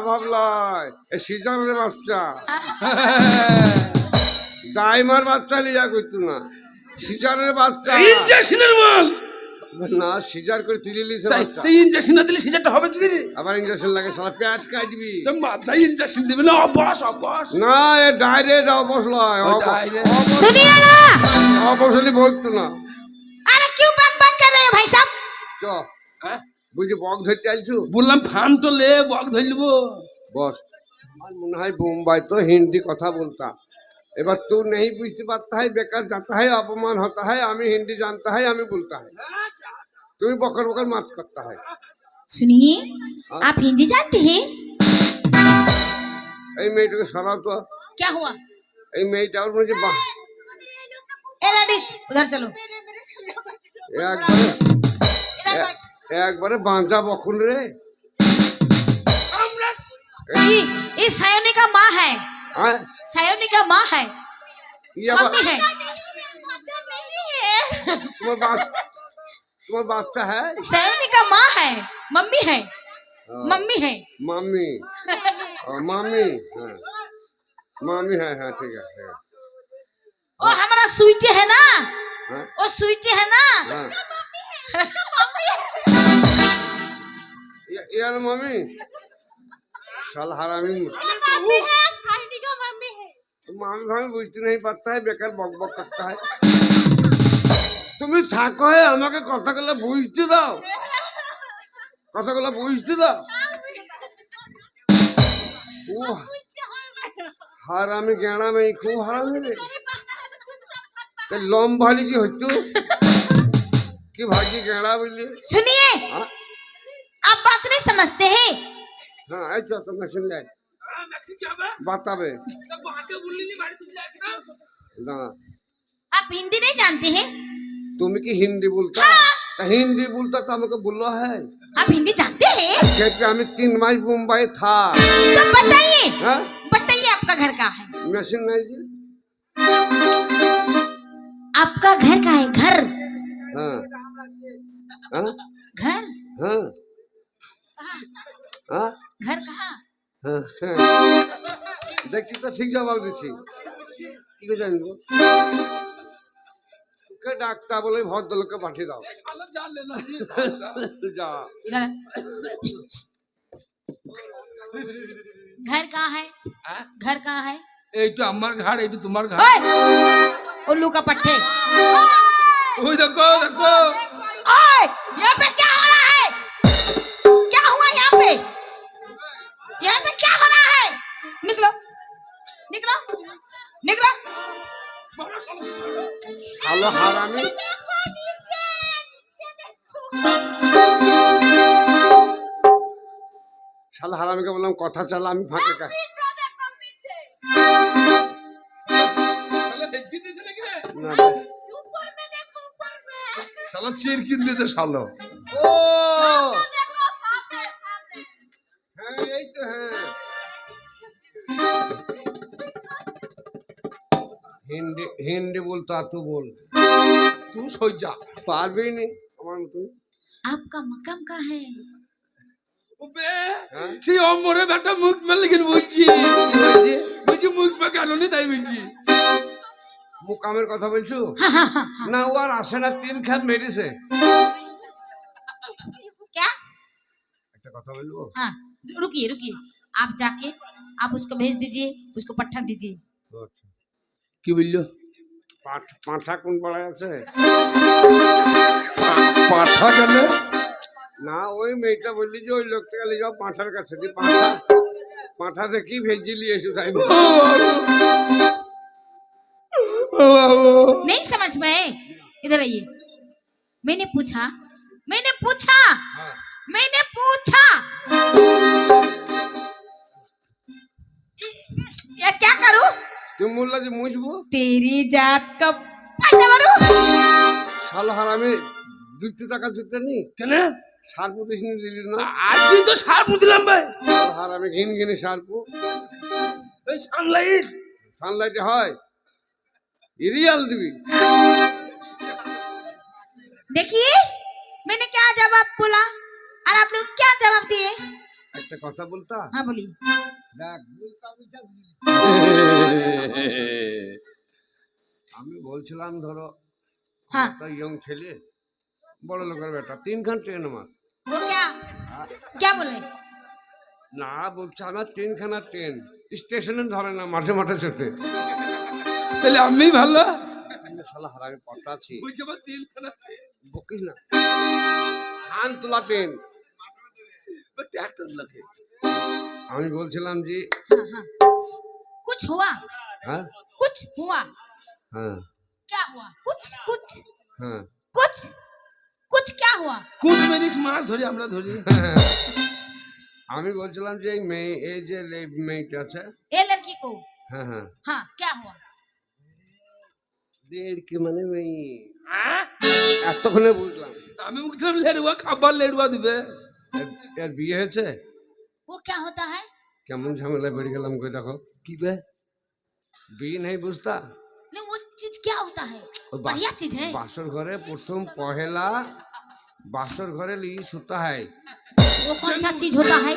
ভাবলাই এ সিজারের বাচ্চা দাইমার বাচ্চা লিয়া কইতো না সিজারের বাচ্চা ইনজেকশনের মাল না সিজার করে তুলে লিছে তাই বাচ্চা তুই ইনজেকশন না দিলে সিজারটা হবে কি রে আবার ইনজেকশন লাগে শালা পেট কাটবি তো মাথায় ইনজেকশন দিবে না অবশ অবশ না এ ডাইরেক্ট অবশ লয় सुनिए ना অবশলি বলতো না अरे क्यों बक बक कर रहे हो भाई साहब চ বুঝি বক ধরতে আইছু বললাম ফান তো লে বক ধরলব বস আমার মনে হয় বোম্বাই তো হিন্দি কথা বলता এবার तू नहीं বুঝতে পারता है बेकार जाता है अपमान होता है আমি হিন্দি जानता है আমি बोलता है তুই বকর বকর मत करता है सुनिए आप हिंदी जानते हैं এই মেয়েটাকে সরাও তো क्या हुआ এই মেয়েটা ওর মধ্যে ए लेडीज उधर चलो একবারে इधर बैठ একবারে বাঁচা বকুন রে ये सायोनी का माँ है হ্যাঁ सायोनी का माँ है ই আবার मम्मी है তোমার বাচ্চা হ্যাঁ सायोनी का माँ है मम्मी है मम्मी है मामी मामी हाँ मामी है हाँ ठीक है वो हमारा स्वीटी है ना हाँ वो स्वीटी है ना हाँ मम्मी है यार मामी साल हरामी मम्मी है सायोनी का मम्मी है मामी भाई बुझते नहीं पाता है बेकार बक बक करता है তুমি থাকো হে আমাকে কথাগুলো বুঝতে দাও কথাগুলো বুঝতে দাও ও হারামি গেঁড়া মেয়ে খুব হারামি রে লম্বালি কি হইতো কি ভাগ্যি গেঁড়া বুঝলি सुनिए हाँ आप बात नहीं समझते हैं हाँ এই তো মেশিন লাই মেশিন কি হবে বাতাবে তা বাকে বললি নি বাড়ি তুলে আসি না না आप हिंदी नहीं जानते हैं তুমি কি হিন্দি বলতা তা হিন্দি বলতা তো আমাকে বললো है आप हिंदी जानते हैं क्योंकि আমি 3 मास मुंबई था तो बताइए हाँ बताइए आपका घर कहाँ है मशीन नहीं जी आपका घर कहाँ है घर हाँ हाँ घर हाँ हाँ घर कहाँ हाँ দেখছি তো ঠিক জবাব দিচ্ছি কি করে জানবো তোকে ডাক্তার বলে ভদ্রলোককে পাঠিয়ে দাও শালা জানলে না যা इधर घर कहाँ है घर कहाँ है এইটা আমার ঘাড় এইটা তোমার ঘাড় ओए उल्लू का पट्टे ওই দেখো দেখো ओए यहाँ पे क्या हो रहा है क्या हुआ यहाँ पे क्या हो रहा है निकलो निकलो निकलो ভালো হারামি শালা হারামিকে বললাম কথা চালা আমি ফাঁকে কা শালা দেখবি দিছে নাকি রে না শালা চির কিন দিয়েছে শালো ও হ্যাঁ এই তো হ্যাঁ হিন্দি হিন্দি বলতা তু বল তুই সই যা পারবি নি আমার মতো आपका मकाम कहाँ है ওবে হ্যাঁ সেই অমরে বেটা মুখ মেলে কিন বুঝছি কি হয়েছে বুঝছি মুখ মে কেন নি তাই বুঝছি মুকামের কথা বলছো हाँ हाँ हाँ हाँ না ও আর আসে না 3 খাত মেরেছে क्या একটা কথা বলবো हाँ रुकिए रुकिए आप जाके आप उसको भेज दीजिए उसको पट्टा दीजिए আচ্ছা কি বললো পাঁঠা কোন পাড়ায় আছে পাঠা গেলে না ওই মেয়েটা বললি যে ওই লোকটা গেলে যাও পাঁঠার কাছে দি পাঁঠাতে কি ভেজি নিয়ে এসে তাই नहीं समझ में आए इधर आइए मैंने पूछा হ্যাঁ मैंने पूछा ये क्या करूं তুমি বললা যে মুছবো तेरी जात का फायदा मारूं শাল হারামি 200 টাকা দিতে নি কেন সার পুতিস নি দিলি না আজই তো সার বুঝলাম ভাই শাল হারামি ঘিন ঘিনি সার পু এই সানলাইট সানলাইটে হয় ইরিয়াল দিবি देखिए मैंने क्या जवाब बोला और आप लोग क्या जवाब दिए একটা একটা কথা বলতা हाँ बोलिए। দেখ আমি বলছিলাম ধরো हाँ একটা ইয়ং ছেলে বড় লোকের বেটা 3খান ট্রেন আমার वो क्या क्या बोले? না বলছে আমার 3খানা ট্রেন স্টেশনে ধরে না মাঠে মাঠে যেতে তাহলে আমি ভালো শালা হারামি কথা আছি বুঝছে আমার তিনখানা বকিস না ধান তোলা ট্রেন ট্র্যাক্টর লাগে আমি বলছিলাম যে हाँ हाँ कुछ हुआ হ্যাঁ कुछ हुआ হ্যাঁ क्या हुआ कुछ कुछ হ্যাঁ कुछ कुछ क्या हुआ? কুচ মেরিস মাছ ধরি আমরা ধরি আমি বলছিলাম যে এই মেয়ে এই যে মেয়েটা আছে ये लड़की को হ্যাঁ হ্যাঁ हाँ क्या हुआ? দেড় কি মানে মেয়ে এতক্ষণে বুঝলাম আমি মুখছিলাম লেড়ুয়া খাবার লেড়ুয়া দিবে এর বিয়ে হয়েছে वो क्या होता है? কেমন ঝামেলায় বেড়ে গেলাম কই দেখো কি বে বিয়ে নেই বুঝতা नहीं वो चीज क्या होता है? ও बढ़िया चीज है। বাসর ঘরে প্রথম পহেলা বাসর ঘরে লি সুতা হয় वो कौन सा चीज होता है?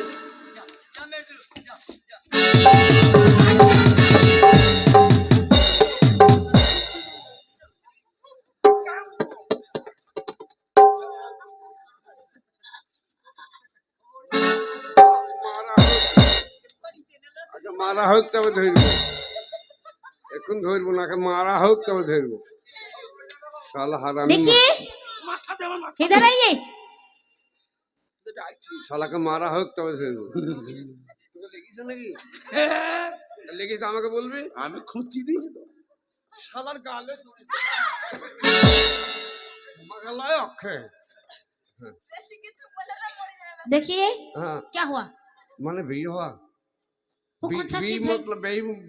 মারা হোক তবে ধরবো এখন ধরবো না মারা হোক তবে ধরবো শালা হারামি देखिए মাথা দে আমার মাথা इधर आइए। শালাকে মারা হোক তবে ধরবো তোকে দেখিস নাকি লেগিস আমাকে বলবি আমি খুঁচি দিই তো শালার গালে মাগালায় অক্ষে देखिए হ্যাঁ क्या हुआ? মানে বিয়ে হওয়া वो कौन सा बी चीज है? मतलब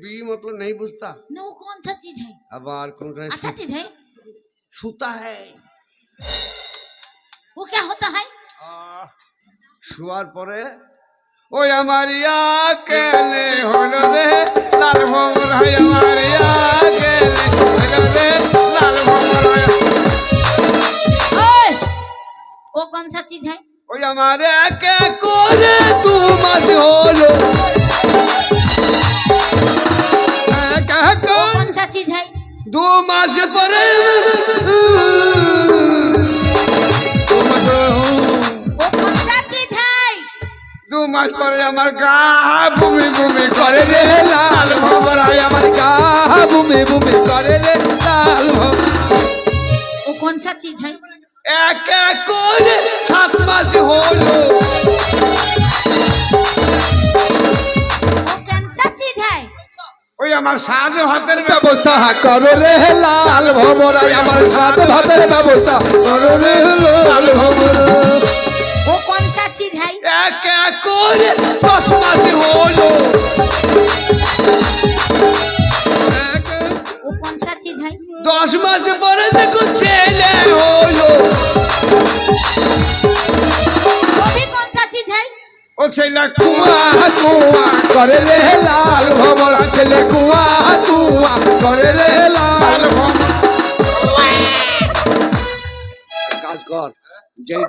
बी मतलब नहीं बुझता नहीं वो कौन सा चीज है? আবার কোন अच्छा चीज है। সুতা है वो क्या होता है? শুয়ার পরে ওই আমারিয়া কেলে হলো রে লাল ভমর হয় আমারিয়া কেলে হলো রে লাল ভমর হয় ओए वो कौन सा चीज है? ওই আমারে কে করে তু মাস হলো वो कौन सा चीज है? 2 মাস পরে वो कौन सा चीज है? 2 মাস পরে আমার গা ভূমি ভূমি করে রে লাল ভমর হয় আমার গা বুমে বুমে করে রে লাল वो कौन सा चीज है? এক এক করে 7 মাস হলো वो कौन सा चीज है? ওই আমার সাত ভাতের ব্যবস্থা করো রে লাল ভমরাই আমার সাত ভাতের ব্যবস্থা করো রে লাল ভমর वो कौन सा चीज है? এক এক করে 10 মাস হলো वो कौन सा चीज है? 10 মাস পরে দেখো ছেলে হলো वो भी कौन सा चीज है? ও ছেলে কুয়া কুয়া করে রে লাল ভমর ছেলে কুয়া কুয়া করে রে লাল काज कर जय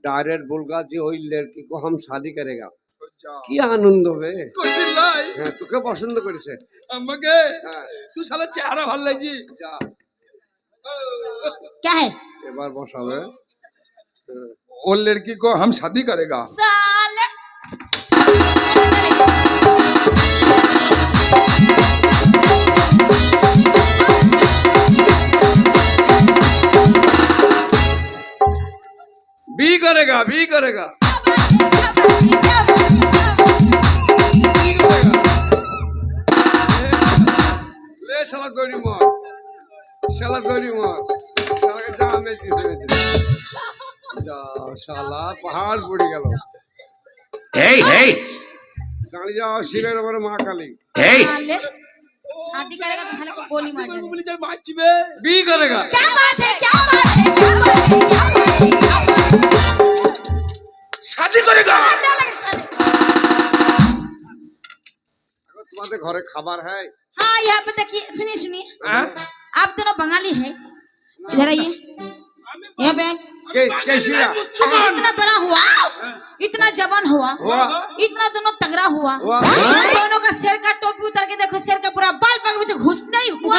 डायरेक्ट बोलेगा जी वही लड़की को हम शादी करेगा কি আনন্দ বে করছিস নাই হ্যাঁ তোকে পছন্দ করেছে আমাকে হ্যাঁ তুই শালা চেহারা ভালো লাগছি যা क्या है? এবার বসাবে वो लड़की को हम शादी करेगा साले बी करेगा ले শালা দড়ি মর শালা के जा में যা শালা পাহাড় পড়ে গেল Hey, hey, দাঁড়িয়ে যাও শিবের উপরে মা কালী hey! साले शादी करेगा तो साले को गोली मार देना। बोली चल माची बे बी करेगा क्या बात है? क्या बात है? क्या बात है? क्या बात है? क्या बात है? शादी करेगा क्या लगे साले? তোমাদের ঘরে খাবার है हाँ यहाँ पे देखिए सुनिए हाँ? आप दोनों बंगाली है इधर आइए ये बे कैसिया इतना बड़ा हुआ, इतना जवान हुआ, हुआ इतना दोनों तगड़ा हुआ, हुआ। दोनों का शेर का टोपी उतार के देखो, शेर का पूरा बाल पग में तो घुस नहीं हुआ।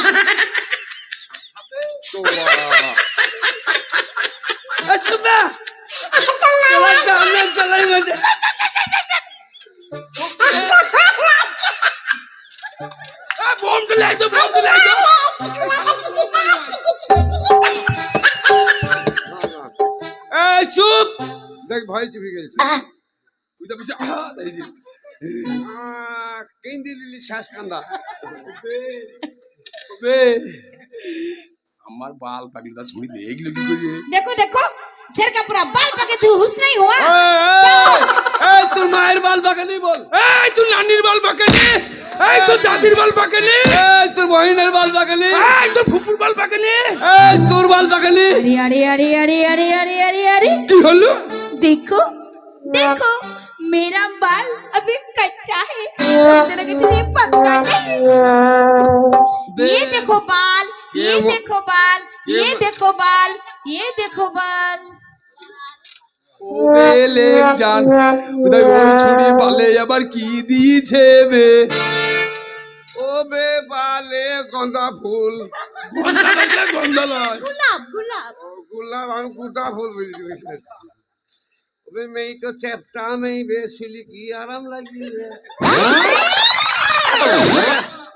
तो चुपा चला जाने चला ही मुझे बम तो लाई दो, बम तो लाई दो। ए चुप देख भाई चुप गई বুঝতে বুঝতে এই যে কেন্দি দিলি শ্বাস কান্দা বে আমার বাল পাগলিটা ছুরি দে এগুলো কি করে देखो देखो शेर का पूरा बाल पग में तो घुस नहीं हुआ। এই তোর মায়ের বাল বাগানি বল এই তুই নানির বাল পাকানি এই তুই দাদির বাল পাকানি এই তোর বহিনের বাল বাগানি এই তুই ফুপুর বাল পাকানি এই তোর বাল বাগানি अरे अरे अरे अरे अरे अरे अरे अरे কি হলো देखो देखो मेरा बाल अभी कच्चा है, तेरे के लिए पक्का नहीं। ये देखो बाल, ये देखो बाल, ये देखो बाल, ये देखो बाल। ও বেলে জান উদয় ওই ছুরি বালে আবার কি দিয়েছে বে ও বে বালে গন্ধা ফুল গন্ডালয় गुलाब गुलाब গোলাপ আমি কুটা ফুল বলছি ওবে মেই তো চ্যাপটা মেই বেশিলি কি আরাম লাগি রে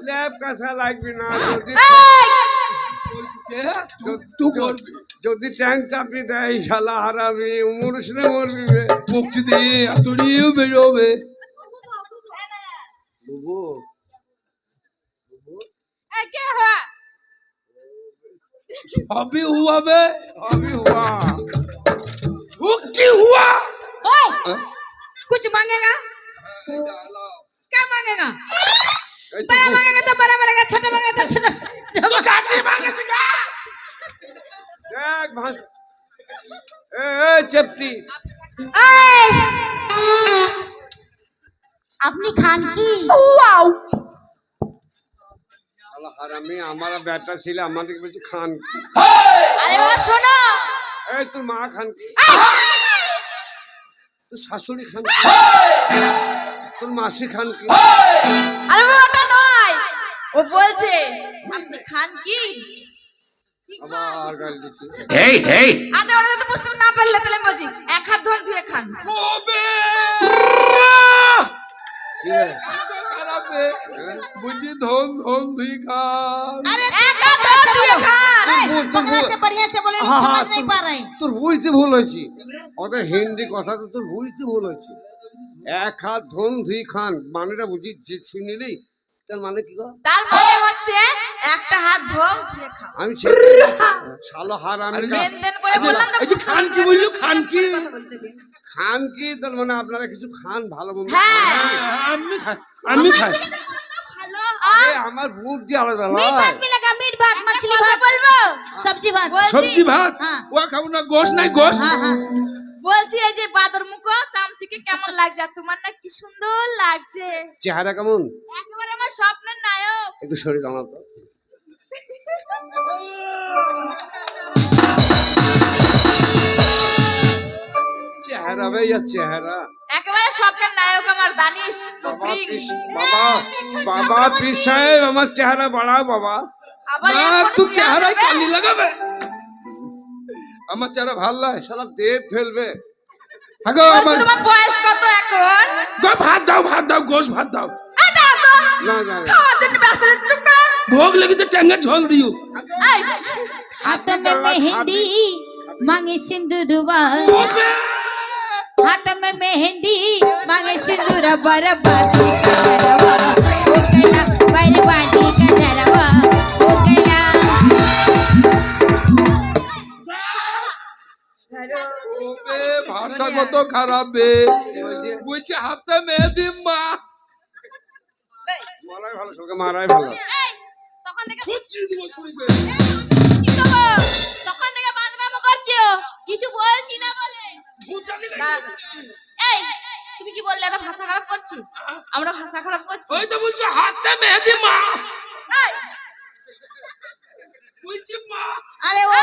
ল্যাব কাঁচা লাগবি না তুই করবি যদি ট্যাঙ্ক চাপি দেয় শালা হারাবি মরিস রে মরবি বে মুক্তি দে আতড়িও বেরোবে বুবু क्या हुआ? হবে হুয়া বে আমি হুয়া হু কি হুয়া ओए, कुछ मांगेगा? क्या मांगेगा? এই তো बड़ा मांगेगा तो बड़ा मांगेगा, छोटा मांगेगा तो छोटा। তো কাকে মাগেছিস দেখ ভাস এ চেপটি अपनी खान की শালা হারামি আমার বেটা ছিল আমাদেরকে বলছে খান কি अरे वो सुनो, এই তোর মা খান কি তোর শাশুড়ি খান কি তোর মাসি খান কি अरे वो ওটা নয়, ও বলছে আপনি খান কি? আবার গালি দিচ্ছে Hey, hey. আচ্ছা ওটা তো বুঝতে না পারলে তাহলে বলছি এক হাত ধরে ধুয়ে খান। ও বে কি রে? খারাপ বে বুঝি ধন ধন দুই খান अरे एक हाथ धरे धुए खान। बोल, तू पकड़ा बोल। से बढ़िया से बोले हाँ, हाँ, समझ नहीं पा रहे। তোর বুঝতে ভুল হয়েছে ওদের হিন্দি কথা তো তোর বুঝতে ভুল হয়েছে এক হাত ধন দুই খান মানেটা বুঝি শুনিলি তার মানে কি গো তার মানে হচ্ছে একটা হাত ধো ধুয়ে খাও। আমি সেটাই বলছি। শালা হারামি লেনদেন করে বললাম তো এই যে খান কি বললো খান কি খান কি তার মানে আপনারা কিছু খান ভালো মন্দ হ্যাঁ আমি খাই আমি খাই ভালো এ, আমার বুদ্ধি আলাদা मीट হয় भात मिलेगा, मीट भात मछली भात बोलबो सब्जी भात সবজি ভাত হ্যাঁ। ও খাবো না গোশ নাই গোশ হ্যাঁ হ্যাঁ বলছি এই যে বাদর মুখো চামচিকে কেমন লাগছে? আর তোমার না কি সুন্দর লাগছে, চেহারা কেমন একেবারে আমার স্বপ্নের নায়ক। একটু শরীর জানাতো চেহারা ভাইয়া চেহারা একেবারে স্বপ্নের নায়ক আমার দানিশ বাবা কুবরিং। পিস বাবা বাবা পিস সাহেব আমার চেহারা বাড়াও বাবা আবার না এখনো তুই চেহারা চেহারায় দেবে? কালি লাগাবে আমার চেহারা ভাল লাগে শালা দেব ফেলবে হাগো বলছি, আমার তোমার বয়স কত এখন? ভাত দাও গোশ ভাত দাও এই দাও তো, না না না। খাওয়ার জন্য ব্যস্ত হয়ে চুপ করো। ভোগ লেগেছে ট্যাঙ্গা ঝোল দিও এই, हाथ में मेहंदी मांगे सिंदूरवा, हाथ में मेहंदी मांगे सिंदूर बरबादी करवा, हो गया बरबादी करवा, हो गया। ওবে ভাষা কত খারাপ বে বলছে হাতে মেহেদি মা মারাই ভালো সবকে মারাই ভালো এই, তখন থেকে খুঁজছি দিব শুনবে কি গো? তখন থেকে বাদনাম করছো, কিছু বলছি না বলে। এই, তুমি কি বললে? আমরা ভাষা খারাপ করছি? আমরা ভাষা খারাপ করছি? ওই তো বলছে হাতে মেহেদি মা এই, अरे वो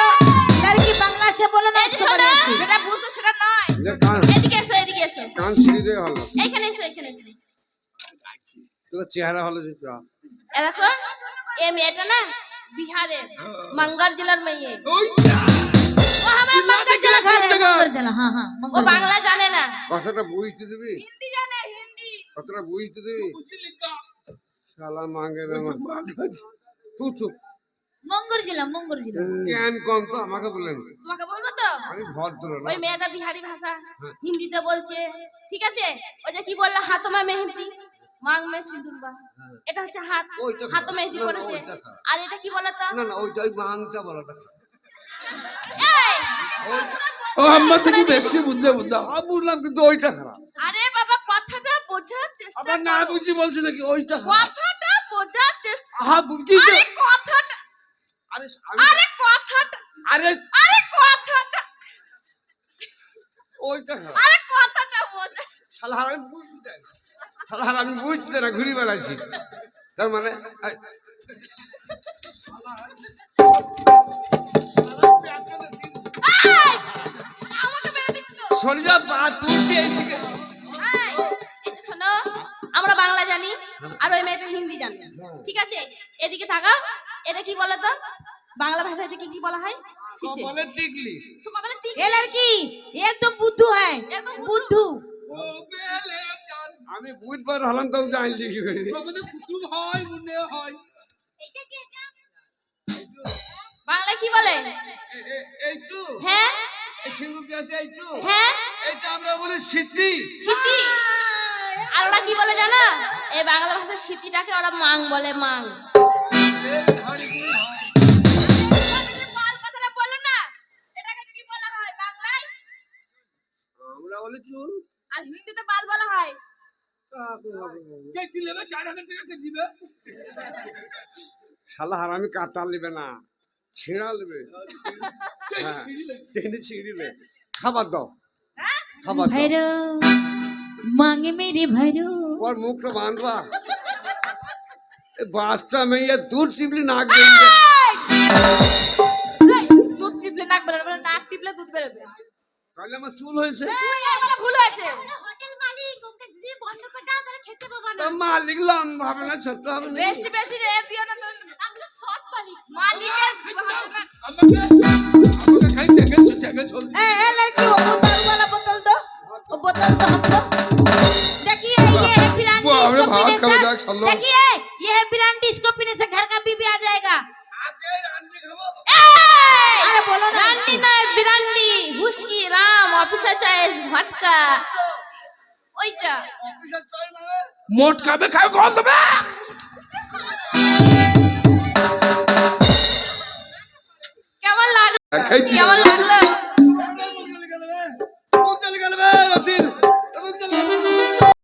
लड़की बांग्ला से बोलो ना इसको শোনো बोलो। যেটা বুঝতো সেটা নয়। যে কান এদিকে এসো কান ছিঁড়ে দেওয়া হলো এইখানে এসো তোর চেহারা হলো যে তো এ দেখো এই মেয়েটা না বিহারের मंगल জেলার মেয়ে। ও আমার मंगल জেলা घर है मंगल जला हाँ हाँ ও मंगल বাংলা জানে না, কথাটা বুঝতে দিবি হিন্দি জানে হিন্দি। কথাটা বুঝতে দিবি শালা মাঙ্গে রে তুই চুপ मंगल जिला জ্ঞান কম তো আমাকে বলেন তোমাকে বলবো তো আমি ভদ্র না ওই মেয়েটা বিহারি ভাষা হিন্দিতে বলছে, ঠিক আছে? ওই যে কি বললা হাত মে মেহেন্দি মাং মে সিঁদুরবা, এটা হচ্ছে হাত, ওইটা হাত মেহেন্দি না, না, পড়েছে। ওইটা খারাপ। আর এটা কি বলো তো? না না ওইটা ওই মাংটা বলাটা এই, ও আম্মা থেকে বেশি বুঝে বুঝা সব বুঝলাম কিন্তু ওইটা খারাপ আরে বাবা কথাটা বোঝার চেষ্টা আবার না করো। বুঝি বলছে নাকি ওইটা খারাপ কথাটা বোঝার চেষ্টা, আহা বুঝি তো আরে কথাটা, আরে আমি আরে কথাটা, আরে আরে কথাটা, ওইটা খারাপ আরে কথাটা বোঝা। শালা আর আমি বুঝতে না শালা আর আমি বুঝতে না ঘুরি বেড়াচ্ছি তার মানে এই, আমাকে বেরো দিচ্ছ তো। সরে যা পা তুলছে এইদিকে এই যে শোনো, আমরা বাংলা জানি আর ওই মেয়েটা হিন্দি জানে, ঠিক আছে? এদিকে তাকাও, এটা কি বলে তো? বাংলা ভাষায় এটাকে কি বলা হয়? শীতে। বলে টিকলি তো কবে ঠিক ये लड़की एकदम बुद्धू है एकदम बुद्धू আমি বুঝবার হলাম তো জানলি কি করে বাংলা কি বলে? এইটু হ্যাঁ এই সিঙ্গুর আছে এইটু হ্যাঁ এইটা আমরা বলি সিদ্ধি সিটি। আর ওরা কি বলে জানো? এই বাংলা ভাষার সিটিটাকে ওরা মাং বলে, মাং। কথাটা বলো না, এটাকে কি বলা হয় বাংলায়? আমরা বলি চুল আর হিন্দিতে বাল বলা হয়। শালা হারামি কাটা নেবে না ছিঁড়া নেবে টেনে ছিঁড়িলে খাবার দাও খাবার দাও भैरो मांगे मेरे भैरो ওর মুখটা বাঁধবা এ বাচ্চা মেয়ে দুধ টিপলি নাক বেরিয়ে এই, দুধ টিপলে নাক বেরোবে না, নাক টিপলে দুধ বেরোবে। তাহলে আমার চুল হয়েছে আমার ভুল হয়েছে। তা মালিক লম্বা হবে না ছোট হবে না বেশি বেশি রে দিও না তো। মালিকের ए लड़की वो दारू वाला बोतल दो वो बोतल दो हमको देखिए ये है बिरांडी वो हमें इसको भात पीने खावे से जाके चलो। देखिए ये है बिरांडी इसको पीने से घर का बीबी आ जाएगा আগে রান্নি খাবো अरे बोलो ना রান্ডি নয় বিরান্ডি, হুস্কি, রাম, অফিসার চয়েস, ভটকা, ওইটা। অফিসার চাই না মোট খাবে খাবে কল দেবে কেমন লাগলো? খাইছি। কেমন লাগলো?